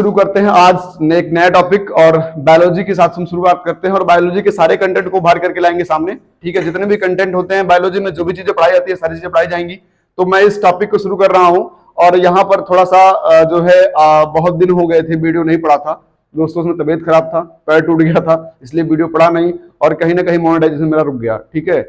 शुरू करते हैं आज एक नया टॉपिक और बायोलॉजी के साथ हम शुरुआत करते हैं और बायोलॉजी के सारे कंटेंट को बाहर करके लाएंगे सामने। ठीक है, जितने भी कंटेंट होते हैं बायोलॉजी में, जो भी चीजें पढ़ाई जाती है सारी चीजें पढ़ाई जाएंगी। तो मैं इस टॉपिक को शुरू कर रहा हूं और यहाँ पर थोड़ा सा जो है बहुत दिन हो गए थे वीडियो नहीं पढ़ा था दोस्तों, उसमें तबीयत खराब था, पैर टूट गया था, इसलिए वीडियो पढ़ा नहीं और कहीं ना कहीं मोनेटाइजेशन मेरा रुक गया। ठीक है,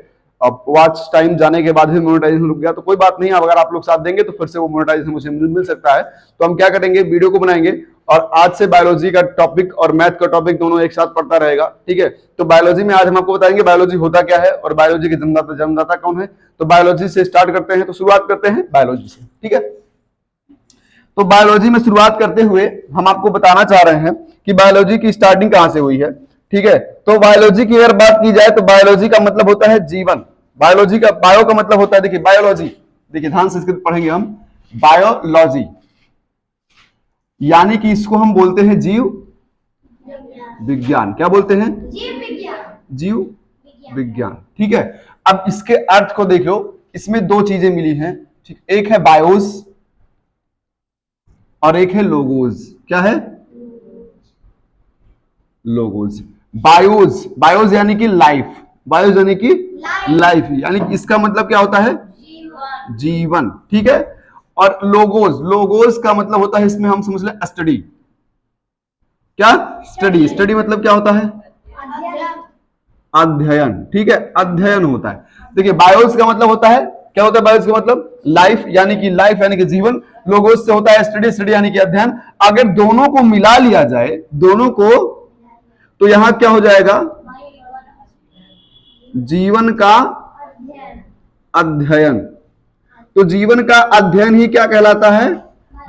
अब वॉच टाइम जाने के बाद भी मोनेटाइजेशन रुक गया, तो कोई बात नहीं, अगर आप लोग साथ देंगे तो फिर से वो मोनेटाइजेशन मुझे मिल सकता है। तो हम क्या करेंगे, वीडियो को बनाएंगे और आज से बायोलॉजी का टॉपिक और मैथ का टॉपिक दोनों एक साथ पढ़ता रहेगा। ठीक है, तो बायोलॉजी में आज हम आपको बताएंगे बायोलॉजी होता क्या है और बायोलॉजी के जन्मदाता कौन है। तो बायोलॉजी से स्टार्ट करते हैं, तो शुरुआत करते हैं बायोलॉजी से। ठीक है, तो बायोलॉजी में शुरुआत करते हुए हम आपको बताना चाह रहे हैं कि बायोलॉजी की स्टार्टिंग कहां से हुई है। ठीक है, तो बायोलॉजी की अगर बात की जाए तो बायोलॉजी का मतलब होता है जीवन। बायोलॉजी का बायो का मतलब होता है, देखिए बायोलॉजी, देखिए ध्यान से इसको पढ़ेंगे हम, बायोलॉजी यानी कि इसको हम बोलते हैं जीव विज्ञान। क्या बोलते हैं? जीव विज्ञान। ठीक है, अब इसके अर्थ को देखो, इसमें दो चीजें मिली हैं। ठीक, एक है बायोस और एक है लोगोस। क्या है? लोगोस। बायोस, बायोस यानी कि लाइफ, बायोस यानी कि लाइफ, यानी कि इसका मतलब क्या होता है? जीवन। ठीक है, और लोगोस, लोगोस का मतलब होता है, इसमें हम समझ लें स्टडी। क्या? स्टडी। स्टडी मतलब क्या होता है? अध्ययन। ठीक है, अध्ययन होता है। देखिए बायोस का मतलब होता है, क्या होता है बायोस का मतलब? लाइफ, यानी कि लाइफ यानी कि जीवन। लोगोस से होता है स्टडी, स्टडी यानी कि अध्ययन। अगर दोनों को मिला लिया जाए, दोनों को, तो यहां क्या हो जाएगा? जीवन का अध्ययन। तो जीवन का अध्ययन ही क्या कहलाता है?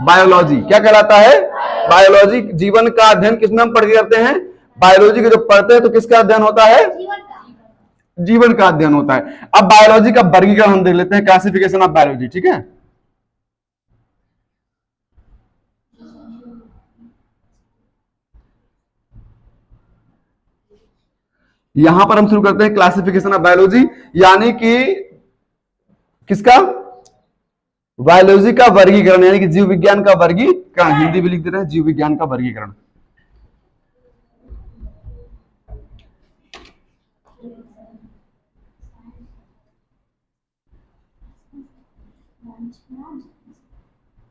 बायोलॉजी। क्या कहलाता है? बायोलॉजी। जीवन का अध्ययन किसमें हम पढ़ के करते हैं? बायोलॉजी के जब पढ़ते हैं तो किसका अध्ययन होता है? जीवन का अध्ययन होता है। अब बायोलॉजी का वर्गीकरण हम देख लेते हैं, क्लासिफिकेशन ऑफ बायोलॉजी। ठीक है, यहां पर हम शुरू करते हैं क्लासिफिकेशन ऑफ बायोलॉजी, यानी कि किसका? बायोलॉजी का वर्गीकरण, यानी कि जीव विज्ञान का वर्गीकरण। हिंदी भी लिख दे रहे हैं, जीव विज्ञान का वर्गीकरण।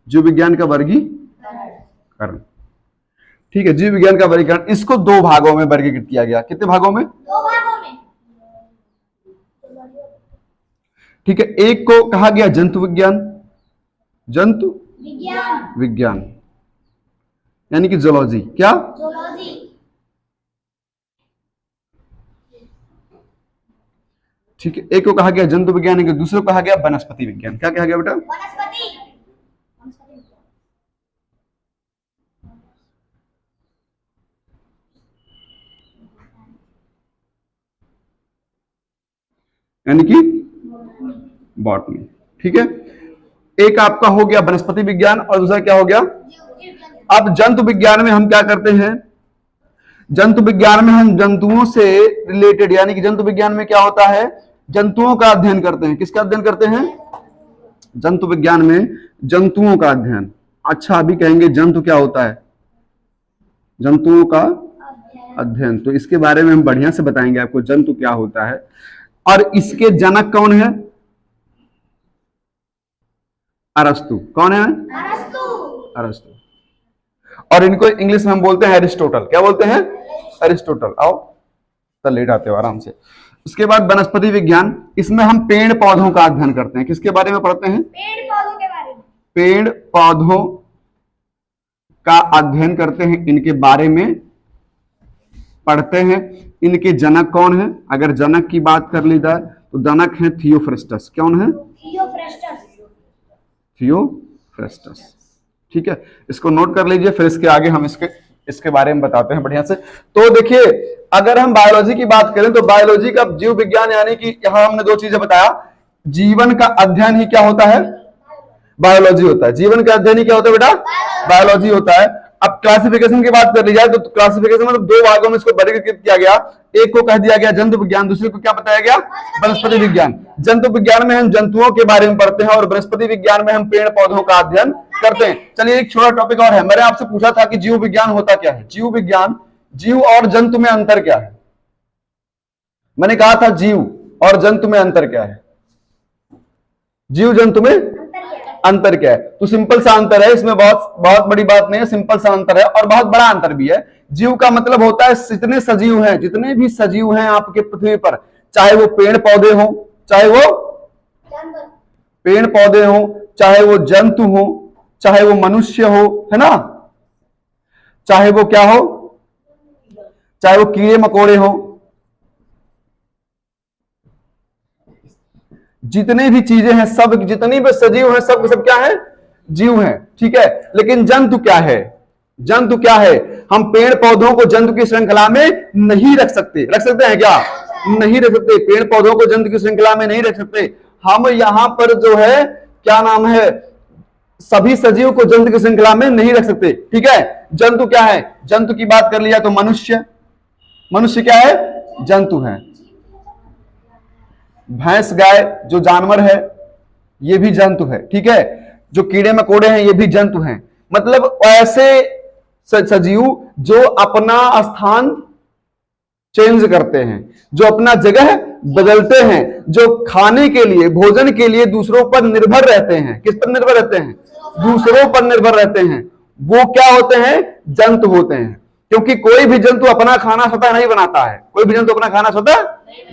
जीव विज्ञान का वर्गीकरण। ठीक है, जीव विज्ञान का वर्गीकरण, इसको दो भागों में वर्गीकृत किया गया। कितने भागों में? दो भागों में। ठीक है, एक को कहा गया जंतु विज्ञान, जंतु विज्ञान यानी कि जूलॉजी। क्या? जूलॉजी। ठीक है, एक को कहा गया जंतु विज्ञान, यानी कि दूसरे को कहा गया वनस्पति विज्ञान। क्या कहा गया बेटा? वनस्पति। यानी कि बॉटनी। ठीक है, एक आपका हो गया वनस्पति विज्ञान और दूसरा क्या हो गया? अब जंतु विज्ञान में हम क्या करते हैं? जंतु विज्ञान में हम जंतुओं से रिलेटेड, यानी कि जंतु विज्ञान में क्या होता है? जंतुओं का अध्ययन करते हैं। किसका अध्ययन करते हैं? जंतु विज्ञान में जंतुओं का अध्ययन। अच्छा, अभी कहेंगे जंतु क्या होता है? जंतुओं का अध्ययन। तो इसके बारे में हम बढ़िया से बताएंगे आपको जंतु क्या होता है। और इसके जनक कौन है? अरस्तु। कौन है? अरस्तु। और इनको इंग्लिश में हम बोलते हैं एरिस्टोटल। क्या बोलते हैं? एरिस्टोटल। आओ तो लेट आते हो आराम से। उसके बाद वनस्पति विज्ञान, इसमें हम पेड़ पौधों का अध्ययन करते हैं। किसके बारे में पढ़ते हैं? पेड़ पौधों के बारे में। पेड़ पौधों का अध्ययन करते हैं, इनके बारे में पढ़ते हैं। इनके जनक कौन है? अगर जनक की बात कर ली जाए तो जनक है थियोफ्रेस्टस। कौन है? थियोफ्रेस्टस। ठीक है, इसको नोट कर लीजिए, फिर इसके आगे हम इसके बारे में बताते हैं बढ़िया से। तो देखिए, अगर हम बायोलॉजी की बात करें तो बायोलॉजी का जीव विज्ञान, यानी कि यहां हमने दो चीजें बताया, जीवन का अध्ययन ही क्या होता है? बायोलॉजी होता है। जीवन का अध्ययन ही क्या होता है बेटा? बायोलॉजी होता है। अब क्लासिफिकेशन की बात कर ली जाए तो क्लासिफिकेशन मतलब दो भागों में इसको वर्गीकृत किया गया। एक को कह दिया गया जंतु विज्ञान, दूसरे को क्या बताया गया? वनस्पति विज्ञान। जंतु विज्ञान में हम जंतुओं के बारे में पढ़ते हैं और वनस्पति विज्ञान में हम पेड़ पौधों का अध्ययन करते हैं। चलिए एक छोटा टॉपिक और है, मैंने आपसे पूछा था कि जीव विज्ञान होता क्या है। जीव विज्ञान, जीव और जंतु में अंतर क्या है। मैंने कहा था जीव और जंतु में अंतर क्या है, जीव जंतु में अंतर क्या है। तो सिंपल सा अंतर है, इसमें बहुत बहुत बड़ी बात नहीं है, सिंपल सा अंतर है और बहुत बड़ा अंतर भी है। जीव का मतलब होता है जितने सजीव हैं, जितने भी सजीव हैं आपके पृथ्वी पर, चाहे वो पेड़ पौधे हो, चाहे वो पेड़ पौधे हो, चाहे वो जंतु हो, चाहे वो मनुष्य हो, है ना, चाहे वो क्या हो, चाहे वो कीड़े मकोड़े हो, जितने भी चीजें हैं सब, जितनी भी सजीव हैं सब सब क्या है, जीव हैं, ठीक है। लेकिन जंतु क्या है, जंतु क्या है, हम पेड़ पौधों को जंतु की श्रृंखला में नहीं रख सकते। रख सकते हैं क्या, नहीं रख सकते, पेड़ पौधों को जंतु की श्रृंखला में नहीं रख सकते। हम यहां पर जो है क्या नाम है, सभी सजीव को जंतु की श्रृंखला में नहीं रख सकते, ठीक है। जंतु क्या है, जंतु की बात कर लिया तो मनुष्य, मनुष्य क्या है, जंतु है। भैंस गाय जो जानवर है ये भी जंतु है, ठीक है। जो कीड़े मकोड़े हैं ये भी जंतु हैं। मतलब ऐसे सजीव जो अपना स्थान चेंज करते हैं, जो अपना जगह बदलते हैं, जो खाने के लिए, भोजन के लिए दूसरों पर निर्भर रहते हैं। किस पर निर्भर रहते हैं, दूसरों पर निर्भर रहते हैं, वो क्या होते हैं, जंतु होते हैं। क्योंकि कोई भी जंतु अपना खाना स्वतः नहीं बनाता है, कोई भी जंतु अपना खाना स्वतः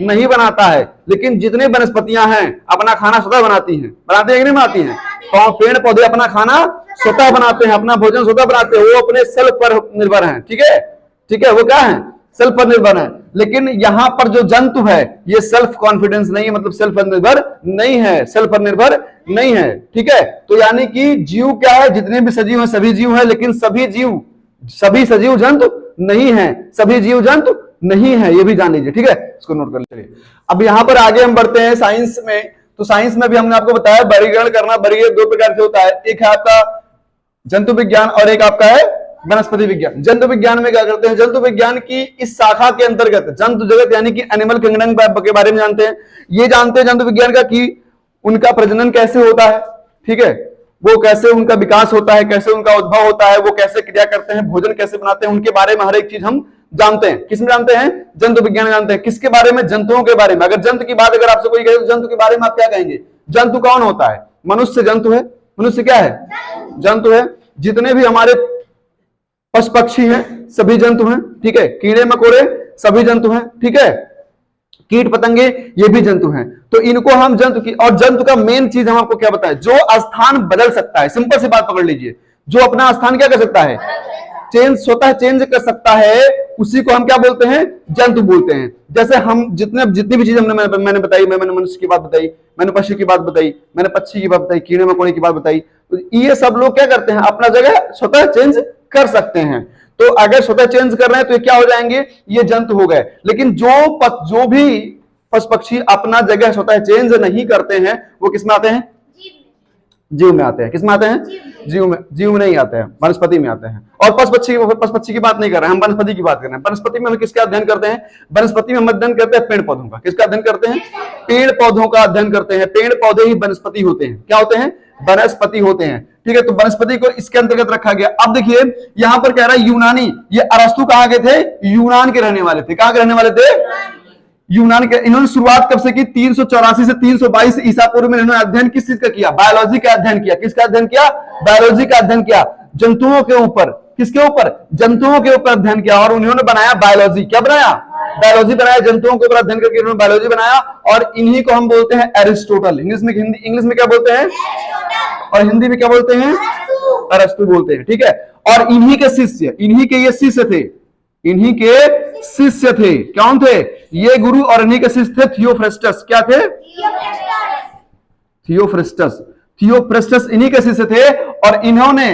नहीं बनाता है, लेकिन जितने वनस्पतियां हैं अपना खाना स्वतः बनाती हैं, बनाते हैं कि नहीं बनाती हैं। तो पेड़ पौधे अपना खाना स्वतः बनाते हैं, अपना भोजन स्वतः बनाते हैं, वो अपने सेल्फ पर निर्भर हैं, ठीक है, ठीक है, वो क्या है, सेल्फ पर निर्भर है। लेकिन यहां पर जो जंतु है ये सेल्फ कॉन्फिडेंस नहीं है, मतलब सेल्फ पर निर्भर नहीं है, सेल्फ पर निर्भर नहीं है, ठीक है। तो यानी कि जीव क्या है, जितने भी सजीव हैं सभी जीव हैं, लेकिन सभी जीव, सभी सजीव जंतु नहीं है, सभी जीव जंतु नहीं है, ये भी जान लीजिए, ठीक है, इसको नोट कर लीजिए। अब यहां पर आगे हम बढ़ते हैं साइंस में। तो साइंस में भी हमने आपको बताया वर्गीकरण करना, वर्गीकरण दो प्रकार से होता है, एक है आपका जंतु विज्ञान और एक आपका है वनस्पति विज्ञान। जंतु विज्ञान में क्या करते हैं, जंतु विज्ञान की इस शाखा के अंतर्गत जंतु जगत यानी कि एनिमल किंगडम के बारे में जानते हैं। ये जानते हैं जंतु विज्ञान का कि उनका प्रजनन कैसे होता है, ठीक है, वो कैसे उनका विकास होता है, कैसे उनका उद्भव होता है, वो कैसे क्रिया करते हैं, भोजन कैसे बनाते हैं, उनके बारे में हर एक चीज हम जानते हैं। किसमें जानते हैं, जंतु विज्ञान में जानते हैं। किसके बारे में, जंतुओं के बारे में। अगर जंतु की बात अगर आपसे कोई कहे तो जंतु के बारे में आप क्या कहेंगे, जंतु कौन होता है, मनुष्य जंतु है, मनुष्य क्या है, जंतु है। जितने भी हमारे पशु पक्षी हैं सभी जंतु हैं, ठीक है, कीड़े मकोड़े सभी जंतु हैं, ठीक है, कीट पतंगे ये भी जंतु हैं। तो इनको हम जंतु की, और जंतु का मेन चीज हम आपको क्या बताएं, जो स्थान बदल सकता है। सिंपल सी बात पकड़ लीजिए, जो अपना स्थान क्या कर सकता है, चेंज, स्वतः चेंज कर सकता है, उसी को हम क्या बोलते हैं, जंतु बोलते हैं। जैसे हम जितनी भी चीज मैंने बताई, मैंने मनुष्य की बात बताई, मैंने पशु की बात बताई, मैंने पक्षी की बात बताई, कीड़े मकोड़े की बात बताई, तो ये सब लोग क्या करते हैं, अपना जगह स्वतः चेंज कर सकते हैं। तो अगर स्वतः चेंज कर रहे हैं तो ये क्या हो जाएंगे, ये जंतु हो गए। लेकिन जो भी पशु पक्षी अपना जगह स्वतः चेंज नहीं करते हैं वो किसमें आते हैं, जीव में आते हैं। किसमें आते हैं, जीव में। जीव में नहीं आते हैं, वनस्पति में आते हैं। और पशु पक्षी की बात नहीं कर रहे हैं, हम वनस्पति की बात कर रहे हैं। वनस्पति में हम किसका अध्ययन करते हैं, वनस्पति में हम अध्ययन करते हैं पेड़ पौधों का। किसका अध्ययन करते हैं, पेड़ पौधों का अध्ययन करते हैं। पेड़ पौधे ही वनस्पति होते हैं, क्या होते हैं, वनस्पति होते हैं, ठीक है। तो वनस्पति को इसके अंतर्गत रखा गया। अब देखिए यहां पर कह रहा है यूनानी, ये अरस्तु कहां के थे, यूनान के रहने वाले थे। कहां के रहने वाले थे, यूनान के। इन्होंने शुरुआत कब से की, 384 से 322 ईसा पूर्व में इन्होंने अध्ययन किस चीज का किया, बायोलॉजी का अध्ययन किया। किसका अध्ययन किया, बायोलॉजी का अध्ययन किया, जंतुओं के ऊपर। किसके ऊपर, जंतुओं के ऊपर अध्ययन किया, और उन्होंने बनाया बायोलॉजी। क्या बनाया, बायोलॉजी बनाया, जंतुओं के ऊपर अध्ययन करके उन्होंने बायोलॉजी बनाया। और इन्हीं को हम बोलते हैं एरिस्टोटल। इंग्लिश में क्या बोलते हैं, और हिंदी में क्या बोलते हैं, अरस्तु बोलते हैं, ठीक है। और इन्हीं के शिष्य, इन्हीं के ये शिष्य थे, इन्हीं के शिष्य थे। कौन थे, ये गुरु, और इन्हीं के शिष्य थे थियोफ्रेस्टस। क्या थे, थियोफ्रेस्टस इन्हीं के शिष्य थे। और इन्होंने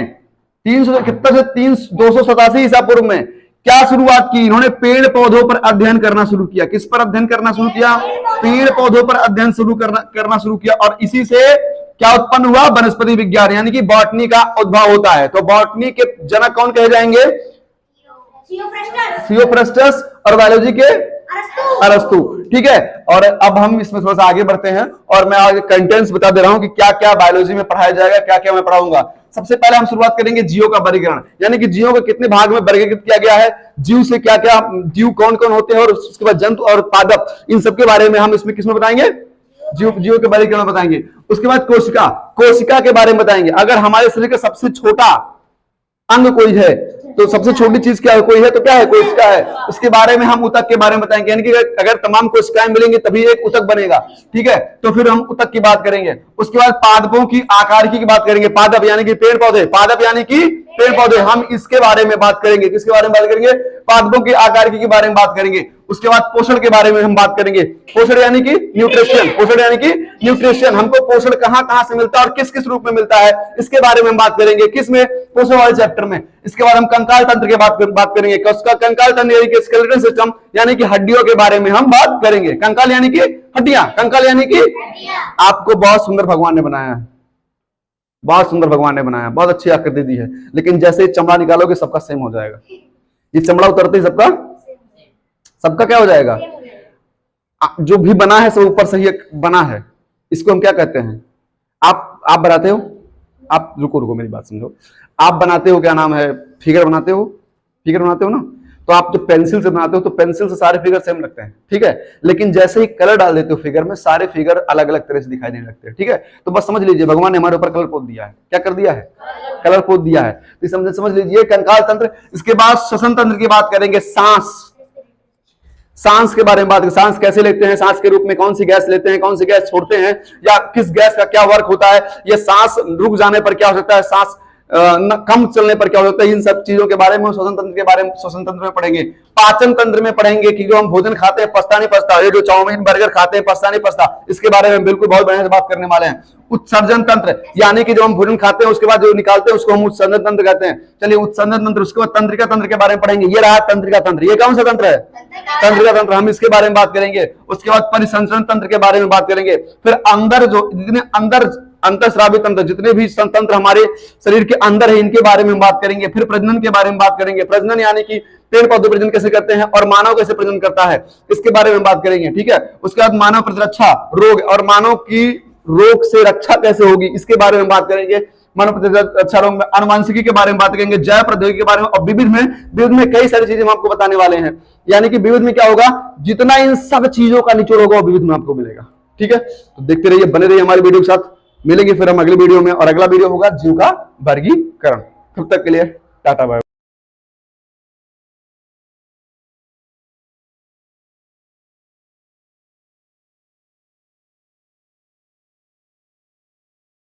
287 ईसा पूर्व में क्या शुरुआत की, इन्होंने पेड़ पौधों पर अध्ययन करना शुरू किया। किस पर अध्ययन करना शुरू किया, पेड़ पौधों पर अध्ययन करना शुरू किया। और इसी से क्या उत्पन्न हुआ, वनस्पति विज्ञान, यानी कि बॉटनी का उद्भव होता है। तो बॉटनी के जनक कौन कहे जाएंगे, थियोफ्रेस्टस, और बायोलॉजी के अरस्तु, ठीक है। और अब हम इसमें थोड़ा सा आगे बढ़ते हैं, और मैं आगे कंटेंट्स बता दे रहा हूं कि क्या क्या बायोलॉजी में पढ़ाया जाएगा, क्या क्या मैं पढ़ाऊंगा। सबसे पहले हम शुरुआत करेंगे जीवों का वर्गीकरण, यानी कि जीवों को कितने भाग में वर्गीकृत किया गया है, जीव से क्या क्या जीव कौन कौन होते हैं, और उसके बाद जंतु और पादप, इन सबके बारे में हम इसमें किसमें बताएंगे, जीवों के वर्गीकरण बताएंगे। उसके बाद कोशिका के बारे में बताएंगे। अगर हमारे शरीर का सबसे छोटा अंग कोई है तो सबसे छोटी चीज क्या है, कोई है तो क्या है, कोशिका है। उसके बारे में हम ऊतक के बारे में बताएंगे, यानी कि अगर तमाम कोशिकाएं मिलेंगी तभी एक ऊतक बनेगा, ठीक है, तो फिर हम ऊतक की बात करेंगे। उसके बाद पादपों की आकारिकी की बात करेंगे, पादप यानी कि पेड़ पौधे, पादप यानी कि पेड़ पौधे, हम इसके बारे में बात करेंगे। किसके बारे में बात करेंगे, पादपों की आकारिकी के बारे में बात करेंगे। उसके बाद पोषण के बारे में हम बात करेंगे, पोषण यानी कि न्यूट्रिशन, पोषण यानी कि न्यूट्रिशन, हमको पोषण कहां कहां से मिलता है और किस किस रूप में मिलता है, इसके बारे में हम बात करेंगे। किसमें, पोषण वाले चैप्टर में। इसके बाद हम कंकाल तंत्र की बात करेंगे, उसका कंकाल तंत्र यानी कि स्केलेटन सिस्टम, यानी कि हड्डियों के बारे में हम बात करेंगे। कंकाल यानी कि हड्डियां, कंकाल यानी कि आपको बहुत सुंदर भगवान ने बनाया है, बहुत सुंदर भगवान ने बनाया, बहुत अच्छी आकृति दी है, लेकिन जैसे चमड़ा निकालोगे सबका सेम हो जाएगा। ये चमड़ा उतरते ही सबका क्या हो जाएगा, जो भी बना है सब ऊपर से ही बना है। इसको हम क्या कहते हैं, आप बनाते हो, आप रुको मेरी बात समझो, आप बनाते हो, क्या नाम है, फिगर बनाते हो ना, तो आप जब पेंसिल से बनाते हो तो पेंसिल से सारे फिगर सेम लगते हैं, ठीक है, लेकिन जैसे ही कलर डाल देते हो फिगर में, सारे फिगर अलग अलग तरह से दिखाई देने लगते हैं, ठीक है। तो बस समझ लीजिए भगवान ने हमारे ऊपर कलर पोत दिया है, क्या कर दिया है, कलर पोत दिया है, तो समझ लीजिए कंकाल तंत्र। इसके बाद श्वसन तंत्र की बात करेंगे, सांस के बारे में बात करें, सांस कैसे लेते हैं, सांस के रूप में कौन सी गैस लेते हैं, कौन सी गैस छोड़ते हैं, या किस गैस का क्या वर्क होता है, ये सांस रुक जाने पर क्या हो सकता है, सांस कम चलने पर क्या हो सकता है, इन सब चीजों के बारे में श्वसन तंत्र के बारे में श्वसन तंत्र में पढ़ेंगे। पाचन तंत्र में पढ़ेंगे कि जो हम भोजन खाते हैं पचता नहीं पचता, ये जो चाउमीन बर्गर खाते हैं पचता नहीं पचता, इसके बारे में बिल्कुल बहुत बढ़िया से बात करने वाले हैं। उत्सर्जन तंत्र, यानी कि जो हम भोजन खाते हैं उसके बाद जो निकालते हैं उसको हम उत्सर्जन तंत्र कहते हैं। चलिए उत्सर्जन तंत्र, उसके बाद तंत्रिका तंत्र के बारे में पढ़ेंगे। ये रहा तंत्रिका तंत्र, ये कौन सा तंत्र है, तंत्रिका तंत्र, हम इसके बारे में बात करेंगे। उसके बाद परिसंचरण तंत्र के बारे में बात करेंगे। फिर अंदर जो जितने अंतःस्रावी तंत्र, जितने भी तंत्र हमारे शरीर के अंदर है, इनके बारे में हम बात करेंगे। फिर प्रजनन के बारे में बात करेंगे, प्रजनन यानी कि पेड़ पौधे प्रजनन कैसे करते हैं और मानव कैसे प्रजनन करता है, इसके बारे में बात करेंगे, ठीक है। उसके बाद मानव प्रतिरक्षा रोग और मानव की रोग से रक्षा कैसे होगी, इसके बारे में बात करेंगे। मानव प्रतिरक्षा रोग में अनुवांशिकी के बारे में बात करेंगे, जैव प्रौद्योगिकी के बारे में, और विविध में कई सारी चीजें हम आपको बताने वाले हैं। यानी कि विविध में क्या होगा, जितना इन सब चीजों का निचोड़ होगा वो विविध में आपको मिलेगा, ठीक है। तो देखते रहिए, बने रहिए हमारी वीडियो के साथ। मिलेंगे फिर हम अगली वीडियो में, और अगला वीडियो होगा जीव का वर्गीकरण। तब तक के लिए टाटा बाय।